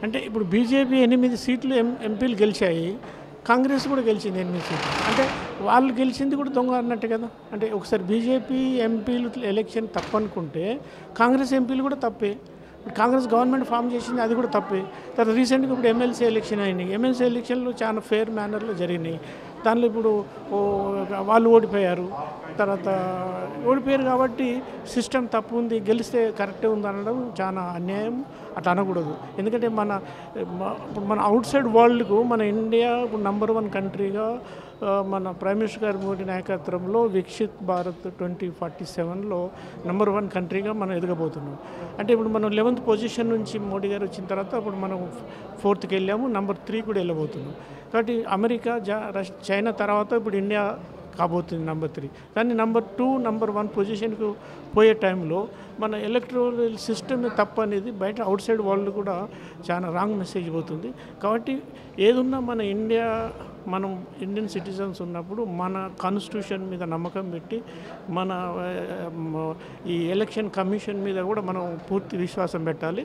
అంటే ఇప్పుడు బీజేపీ 8 సీట్లు ఎంపీలు గెలిచాయి, కాంగ్రెస్ కూడా గెలిచింది 8 సీట్లు. అంటే వాళ్ళు గెలిచింది కూడా దొంగ అన్నట్టే కదా. అంటే ఒకసారి బీజేపీ ఎంపీలు ఎలక్షన్ తప్పనుకుంటే కాంగ్రెస్ ఎంపీలు కూడా తప్పే. కాంగ్రెస్ గవర్నమెంట్ ఫామ్ చేసింది, అది కూడా తప్పే. తర్వాత రీసెంట్గా ఇప్పుడు ఎమ్మెల్సీ ఎలక్షన్ అయినాయి. ఎమ్మెల్సీ ఎలక్షన్లు చాలా ఫెయిర్ మేనర్లో జరిగినాయి. దానిలో ఇప్పుడు వాళ్ళు ఓడిపోయారు. తర్వాత ఓడిపోయారు కాబట్టి సిస్టమ్ తప్పు ఉంది, గెలిస్తే కరెక్టే ఉంది అనడం చాలా అన్యాయం. అట్లా అనకూడదు. ఎందుకంటే మన అవుట్ సైడ్ వరల్డ్కు మన ఇండియా ఇప్పుడు #1 కంట్రీగా మన ప్రైమ్ మినిస్టర్ గారి మోడీ నాయకత్వంలో వికసిత్ భారత్ 2047లో #1 కంట్రీగా మనం ఎదగబోతున్నాం. అంటే ఇప్పుడు మనం 11th పొజిషన్ నుంచి మోడీ గారు వచ్చిన తర్వాత ఇప్పుడు మనం 4th వెళ్ళాము, #3 కూడా వెళ్ళబోతున్నాం. కాబట్టి అమెరికా, చైనా తర్వాత ఇప్పుడు ఇండియా కాబోతుంది #3. కానీ #2, #1 పొజిషన్కు పోయే టైంలో మన ఎలక్ట్రల్ సిస్టమ్ తప్పు అనేది బయట అవుట్ సైడ్ వరల్డ్ కూడా చాలా రాంగ్ మెసేజ్ పోతుంది. కాబట్టి ఏదున్నా మన మనం ఇండియన్ సిటిజన్స్ ఉన్నప్పుడు మన కాన్స్టిట్యూషన్ మీద నమ్మకం పెట్టి మన ఈ ఎలక్షన్ కమిషన్ మీద కూడా మనం పూర్తి విశ్వాసం పెట్టాలి.